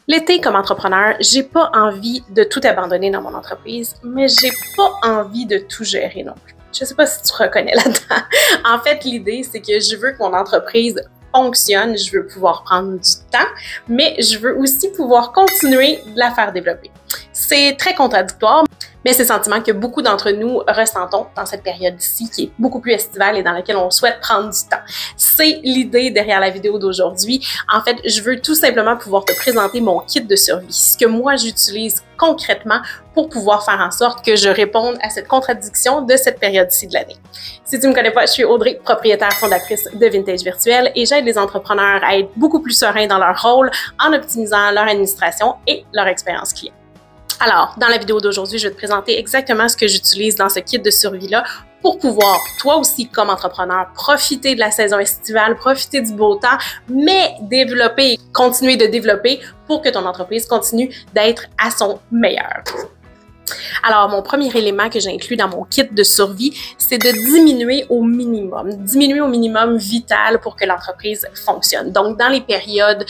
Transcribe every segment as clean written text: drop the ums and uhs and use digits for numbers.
L'été, comme entrepreneur, j'ai pas envie de tout abandonner dans mon entreprise, mais j'ai pas envie de tout gérer non plus. Je sais pas si tu reconnais là-dedans. En fait, l'idée, c'est que je veux que mon entreprise fonctionne, je veux pouvoir prendre du temps, mais je veux aussi pouvoir continuer de la faire développer. C'est très contradictoire, mais c'est le sentiment que beaucoup d'entre nous ressentons dans cette période-ci qui est beaucoup plus estivale et dans laquelle on souhaite prendre du temps. C'est l'idée derrière la vidéo d'aujourd'hui. En fait, je veux tout simplement pouvoir te présenter mon kit de survie, ce que moi j'utilise concrètement pour pouvoir faire en sorte que je réponde à cette contradiction de cette période-ci de l'année. Si tu me connais pas, je suis Audrey, propriétaire fondatrice de Vintage Virtuel et j'aide les entrepreneurs à être beaucoup plus sereins dans leur rôle en optimisant leur administration et leur expérience client. Alors, dans la vidéo d'aujourd'hui, je vais te présenter exactement ce que j'utilise dans ce kit de survie-là pour pouvoir, toi aussi comme entrepreneur, profiter de la saison estivale, profiter du beau temps, mais développer, continuer de développer pour que ton entreprise continue d'être à son meilleur. Alors, mon premier élément que j'inclus dans mon kit de survie, c'est de diminuer au minimum vital pour que l'entreprise fonctionne. Donc, dans les périodes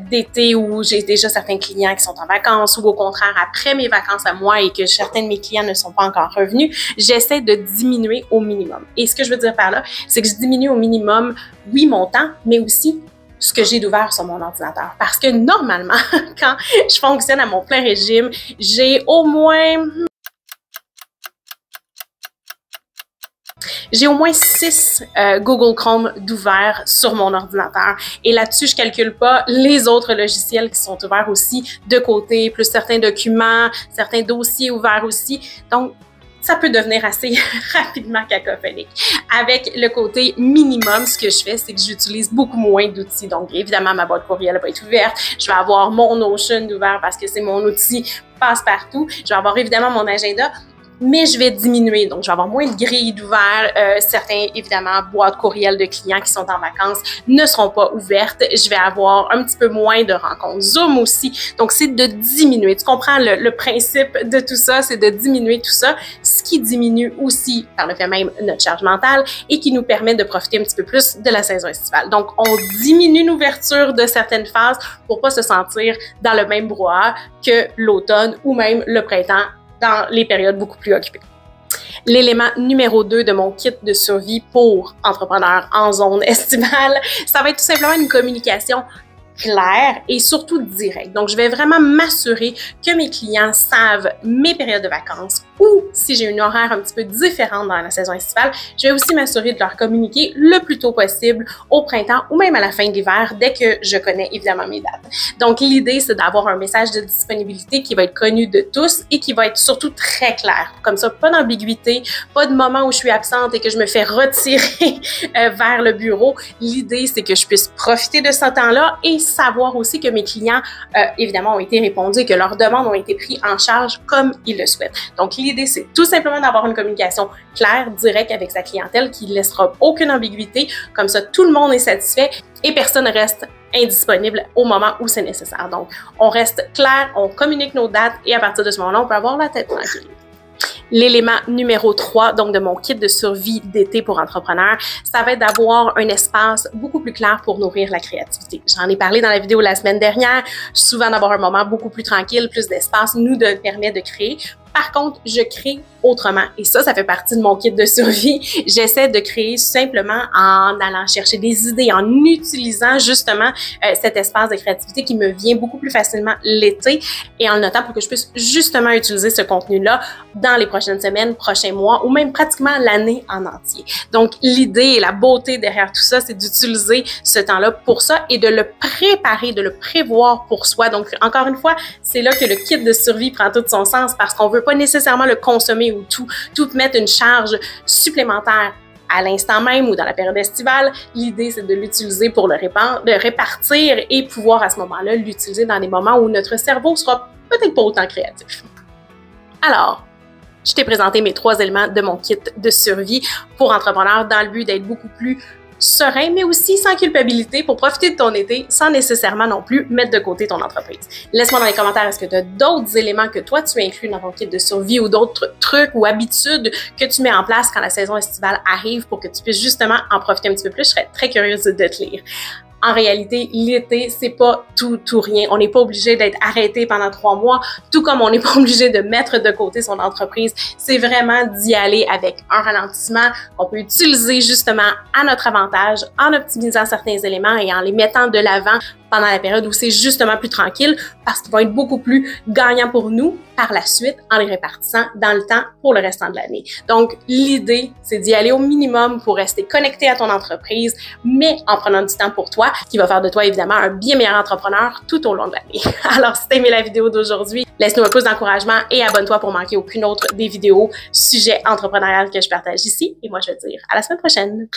d'été où j'ai déjà certains clients qui sont en vacances ou au contraire, après mes vacances à moi et que certains de mes clients ne sont pas encore revenus, j'essaie de diminuer au minimum. Et ce que je veux dire par là, c'est que je diminue au minimum, oui, mon temps, mais aussi ce que j'ai d'ouvert sur mon ordinateur. Parce que normalement, quand je fonctionne à mon plein régime, j'ai au moins 6 Google Chrome d'ouvert sur mon ordinateur. Et là-dessus, je calcule pas les autres logiciels qui sont ouverts aussi de côté, plus certains documents, certains dossiers ouverts aussi. Donc, ça peut devenir assez rapidement cacophonique. Avec le côté minimum, ce que je fais, c'est que j'utilise beaucoup moins d'outils. Donc, évidemment, ma boîte courriel va être ouverte. Je vais avoir mon Notion ouvert parce que c'est mon outil passe-partout. Je vais avoir évidemment mon agenda, mais je vais diminuer. Donc, je vais avoir moins de grilles d'ouvert. Certains, évidemment, boîtes courriel de clients qui sont en vacances ne seront pas ouvertes. Je vais avoir un petit peu moins de rencontres Zoom aussi. Donc, c'est de diminuer. Tu comprends le principe de tout ça, c'est de diminuer tout ça, ce qui diminue aussi, par le fait même, notre charge mentale et qui nous permet de profiter un petit peu plus de la saison estivale. Donc, on diminue l'ouverture de certaines phases pour pas se sentir dans le même brouhaha que l'automne ou même le printemps dans les périodes beaucoup plus occupées. L'élément numéro 2 de mon kit de survie pour entrepreneurs en zone estivale, ça va être tout simplement une communication claire et surtout directe. Donc, je vais vraiment m'assurer que mes clients savent mes périodes de vacances ou si j'ai une horaire un petit peu différente dans la saison estivale, je vais aussi m'assurer de leur communiquer le plus tôt possible au printemps ou même à la fin de l'hiver dès que je connais évidemment mes dates. Donc, l'idée, c'est d'avoir un message de disponibilité qui va être connu de tous et qui va être surtout très clair. Comme ça, pas d'ambiguïté, pas de moment où je suis absente et que je me fais retirer vers le bureau. L'idée, c'est que je puisse profiter de ce temps-là et savoir aussi que mes clients, évidemment, ont été répondus et que leurs demandes ont été prises en charge comme ils le souhaitent. Donc, l'idée, c'est tout simplement d'avoir une communication claire, directe avec sa clientèle qui ne laissera aucune ambiguïté. Comme ça, tout le monde est satisfait et personne ne reste indisponible au moment où c'est nécessaire. Donc, on reste clair, on communique nos dates et à partir de ce moment-là, on peut avoir la tête tranquille. L'élément numéro 3, donc de mon kit de survie d'été pour entrepreneurs, ça va être d'avoir un espace beaucoup plus clair pour nourrir la créativité. J'en ai parlé dans la vidéo la semaine dernière, souvent d'avoir un moment beaucoup plus tranquille, plus d'espace nous permet de créer. Par contre, je crée autrement. Et ça fait partie de mon kit de survie. J'essaie de créer simplement en allant chercher des idées, en utilisant justement cet espace de créativité qui me vient beaucoup plus facilement l'été et en le notant pour que je puisse justement utiliser ce contenu-là dans les prochaines semaines, prochains mois ou même pratiquement l'année en entier. Donc, l'idée et la beauté derrière tout ça, c'est d'utiliser ce temps-là pour ça et de le préparer, de le prévoir pour soi. Donc, encore une fois, c'est là que le kit de survie prend tout son sens parce qu'on veut pas nécessairement le consommer ou tout mettre une charge supplémentaire à l'instant même ou dans la période estivale. L'idée, c'est de l'utiliser pour le répartir et pouvoir à ce moment-là l'utiliser dans des moments où notre cerveau sera peut-être pas autant créatif. Alors, je t'ai présenté mes 3 éléments de mon kit de survie pour entrepreneurs dans le but d'être beaucoup plus serein, mais aussi sans culpabilité pour profiter de ton été sans nécessairement non plus mettre de côté ton entreprise. Laisse-moi dans les commentaires, est-ce que tu as d'autres éléments que toi tu inclus dans ton kit de survie ou d'autres trucs ou habitudes que tu mets en place quand la saison estivale arrive pour que tu puisses justement en profiter un petit peu plus? Je serais très curieuse de te lire. en réalité, l'été, c'est pas tout ou rien. On n'est pas obligé d'être arrêté pendant 3 mois, tout comme on n'est pas obligé de mettre de côté son entreprise. C'est vraiment d'y aller avec un ralentissement qu'on peut utiliser justement à notre avantage en optimisant certains éléments et en les mettant de l'avant pendant la période où c'est justement plus tranquille parce qu'ils vont être beaucoup plus gagnants pour nous par la suite en les répartissant dans le temps pour le restant de l'année. Donc, l'idée, c'est d'y aller au minimum pour rester connecté à ton entreprise, mais en prenant du temps pour toi, qui va faire de toi évidemment un bien meilleur entrepreneur tout au long de l'année. Alors, si t'as aimé la vidéo d'aujourd'hui, laisse-nous un pouce d'encouragement et abonne-toi pour manquer aucune autre des vidéos sujet entrepreneurial que je partage ici. Et moi, je vais te dire à la semaine prochaine.